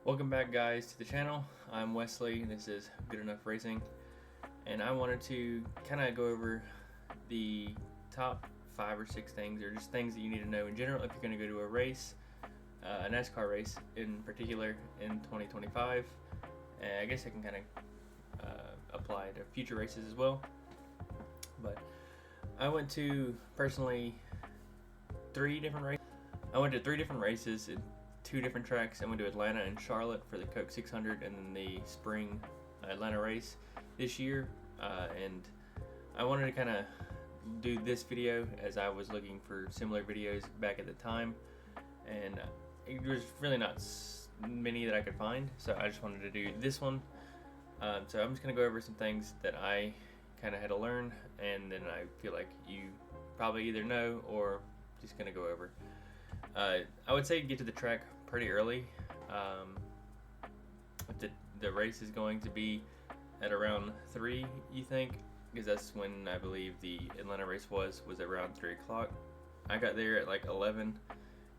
Welcome back, guys, to the channel. I'm Wesley. This is Good Enough Racing, and I wanted to kind of go over the top 5 or 6 things, or just things that you need to know in general if you're going to go to a race, a NASCAR race in particular in 2025. And I guess I can kind of apply to future races as well. But I went to personally 3 different races. I went to 3 different races in 2 different tracks. I went to Atlanta and Charlotte for the Coke 600 and then the spring Atlanta race this year. And I wanted to kind of do this video as I was looking for similar videos back at the time. And it was really not many that I could find, so I just wanted to do this one. So I'm just going to go over some things that I kind of had to learn, and then I feel like you probably either know or just going to go over. I would say get to the track pretty early. The race is going to be at around 3, you think, because that's when I believe the Atlanta race was around 3 o'clock. I got there at like 11,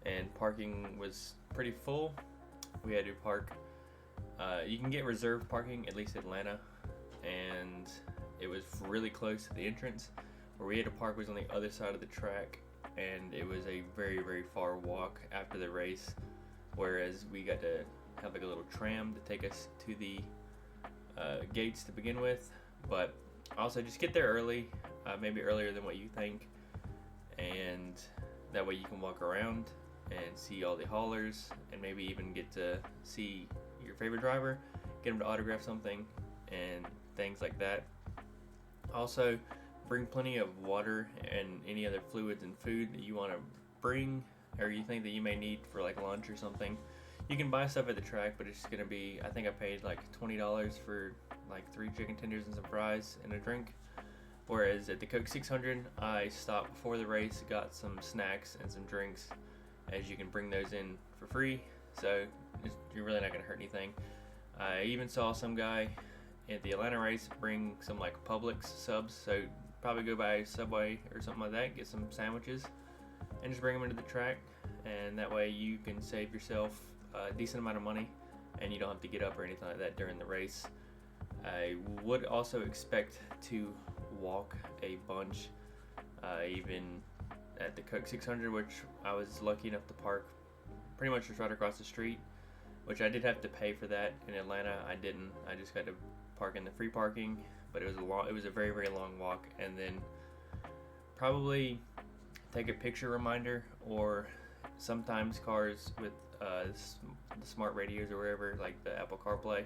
and parking was pretty full. We had to park. You can get reserved parking, at least Atlanta, and it was really close to the entrance. Where we had to park was on the other side of the track, and it was a very, very far walk after the race, whereas we got to have like a little tram to take us to the gates to begin with. But also just get there early, maybe earlier than what you think, and that way you can walk around and see all the haulers, and maybe even get to see your favorite driver, get them to autograph something and things like that. Also, bring plenty of water and any other fluids and food that you want to bring, or you think that you may need for like lunch or something. You can buy stuff at the track, but it's just gonna be, I think I paid like $20 for like 3 chicken tenders and some fries and a drink. Whereas at the Coke 600, I stopped before the race, got some snacks and some drinks, as you can bring those in for free, so you're really not gonna hurt anything. I even saw some guy at the Atlanta race bring some like Publix subs, so probably go by Subway or something like that, get some sandwiches, and just bring them into the track, and that way you can save yourself a decent amount of money, and you don't have to get up or anything like that during the race. I would also expect to walk a bunch, even at the Coke 600, which I was lucky enough to park pretty much just right across the street, which I did have to pay for that. In Atlanta, I didn't. I just got to park in the free parking, but it was a very, very long walk. And then probably take a picture reminder, or sometimes cars with the smart radios or wherever, like the Apple CarPlay,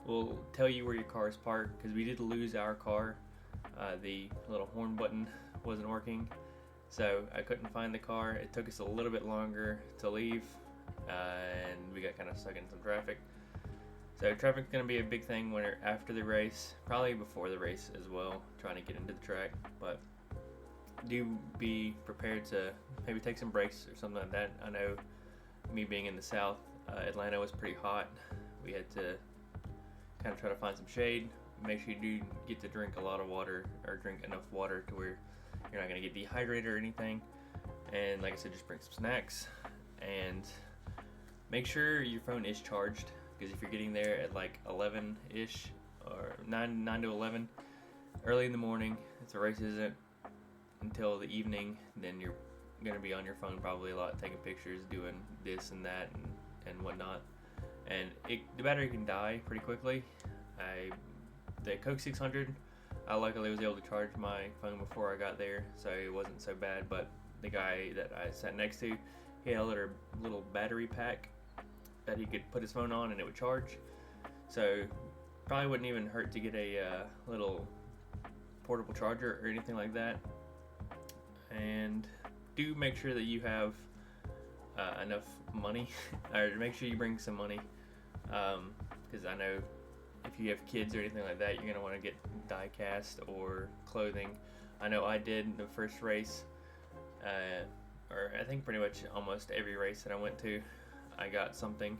will tell you where your car is parked, because we did lose our car. The little horn button wasn't working, so I couldn't find the car. It took us a little bit longer to leave, and we got kind of stuck in some traffic. So traffic's going to be a big thing when after the race, probably before the race as well, trying to get into the track. But do be prepared to maybe take some breaks or something like that. I know, me being in the South, Atlanta was pretty hot. We had to kind of try to find some shade. Make sure you do get to drink a lot of water, or drink enough water to where you're not going to get dehydrated or anything. And like I said, just bring some snacks, and make sure your phone is charged, because if you're getting there at like 11-ish, or 9 to 11, early in the morning, if the race isn't until the evening, then you're going to be on your phone probably a lot, taking pictures, doing this and that and whatnot. And the battery can die pretty quickly. The Coke 600, I luckily was able to charge my phone before I got there, so it wasn't so bad. But the guy that I sat next to, he had a little battery pack that he could put his phone on and it would charge. So probably wouldn't even hurt to get a little portable charger or anything like that. And do make sure that you have enough money, or make sure you bring some money, because I know if you have kids or anything like that, you're going to want to get die cast or clothing. I know I did the first race, or I think pretty much almost every race that I went to, I got something.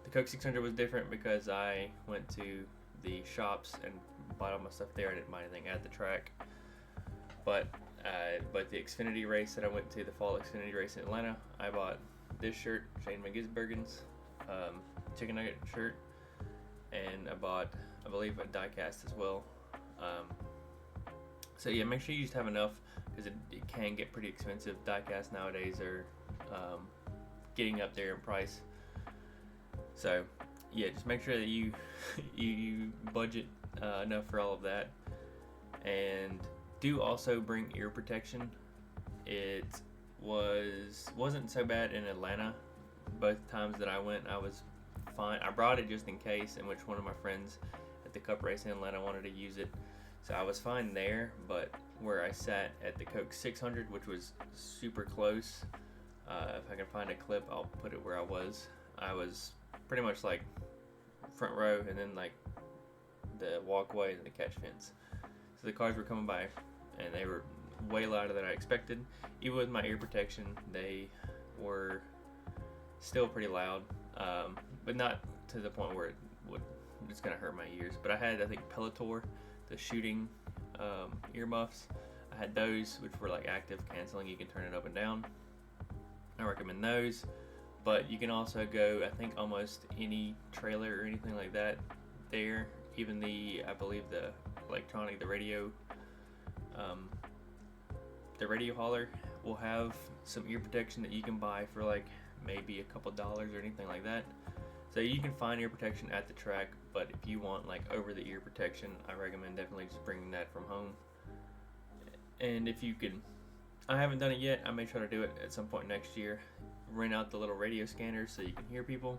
The Coke 600 was different because I went to the shops and bought all my stuff there. I didn't buy anything at the track. But the Xfinity race that I went to, the fall Xfinity race in Atlanta, I bought this shirt, Shane McGisbergen's, chicken nugget shirt, and I bought, I believe, a die cast as well. So yeah, make sure you just have enough, because it can get pretty expensive. Die casts nowadays are getting up there in price. So yeah, just make sure that you you budget enough for all of that, and do also bring ear protection. It wasn't so bad in Atlanta. Both times that I went, I was fine. I brought it just in case, in which one of my friends at the Cup race in Atlanta wanted to use it, so I was fine there. But where I sat at the Coke 600, which was super close, if I can find a clip, I'll put it where I was. I was pretty much like front row, and then like the walkway and the catch fence. So the cars were coming by, and they were way louder than I expected. Even with my ear protection, they were still pretty loud, but not to the point where it's gonna hurt my ears. But I had, I think, Pelotor, the shooting earmuffs. I had those, which were like active canceling. You can turn it up and down. I recommend those. But you can also go, I think, almost any trailer or anything like that there. Even the, I believe, the electronic, the radio hauler will have some ear protection that you can buy for like maybe a couple dollars or anything like that. So you can find ear protection at the track, but if you want like over the ear protection, I recommend definitely just bringing that from home. And if you can, I haven't done it yet, I may try to do it at some point next year. Rent out the little radio scanners so you can hear people,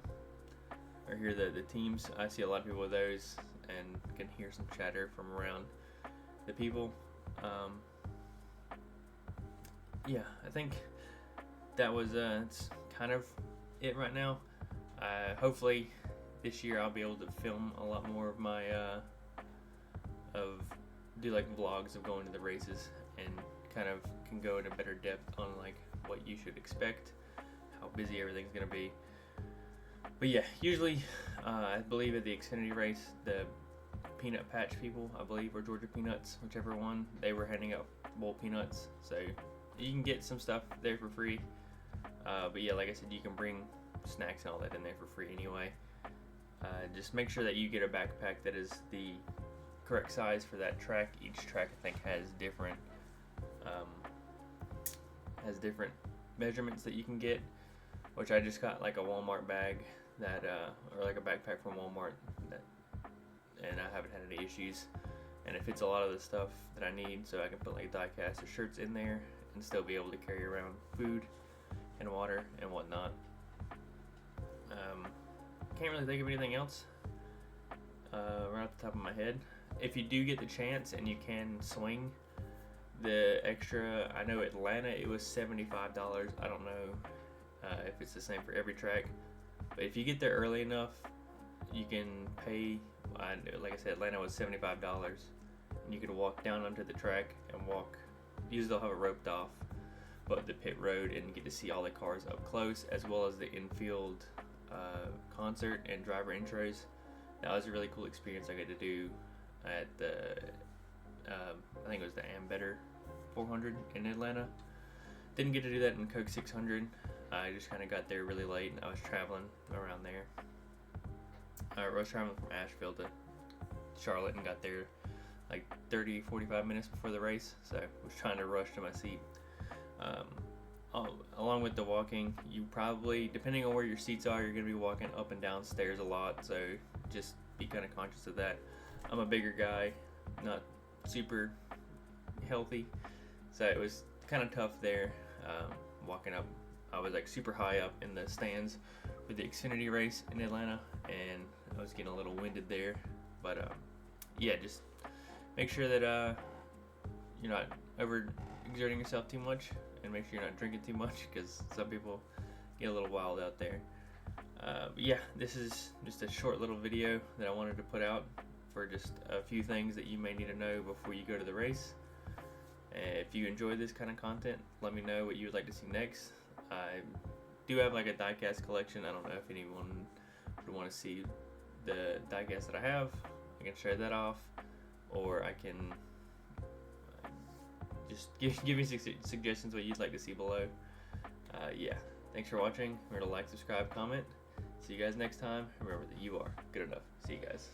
or hear the teams. I see a lot of people with those and can hear some chatter from around the people. Yeah, I think that was it's kind of it right now. Hopefully this year I'll be able to film a lot more of my do like vlogs of going to the races, and kind of can go into better depth on like what you should expect, how busy everything's gonna be. But yeah, usually I believe at the Xfinity race, the peanut patch people, I believe, or Georgia Peanuts, whichever one, they were handing out bowl peanuts, so you can get some stuff there for free. But yeah, like I said, you can bring snacks and all that in there for free anyway. Just make sure that you get a backpack that is the correct size for that track. Each track, I think, has different measurements that you can get, which I just got like a Walmart bag that or like a backpack from Walmart that, and I haven't had any issues, and it fits a lot of the stuff that I need, so I can put like die cast or shirts in there and still be able to carry around food and water and whatnot. Can't really think of anything else right off the top of my head. If you do get the chance and you can swing the extra, I know Atlanta it was $75. I don't know if it's the same for every track, but if you get there early enough, you can pay. Like I said, Atlanta was $75, and you could walk down onto the track and walk. Usually they'll have it roped off, but the pit road, and get to see all the cars up close, as well as the infield concert and driver intros. That was a really cool experience I got to do at the I think it was the Ambetter 400 in Atlanta. Didn't get to do that in Coke 600. I just kind of got there really late, and I was traveling around there. I was traveling from Asheville to Charlotte and got there like 30-45 minutes before the race, so I was trying to rush to my seat. Along with the walking, you probably, depending on where your seats are, you're going to be walking up and down stairs a lot, so just be kind of conscious of that. I'm a bigger guy, not super healthy, so it was kind of tough there walking up. I was like super high up in the stands for the Xfinity race in Atlanta, and I was getting a little winded there, but yeah, just make sure that you're not overexerting yourself too much, and make sure you're not drinking too much, because some people get a little wild out there. But yeah, this is just a short little video that I wanted to put out for just a few things that you may need to know before you go to the race. If you enjoy this kind of content, let me know what you would like to see next. I do have like a diecast collection. I don't know if anyone would want to see the diecast that I have. I can share that off, or I can just give me suggestions what you'd like to see below. Yeah, thanks for watching. Remember to like, subscribe, comment. See you guys next time. Remember that you are good enough. See you guys.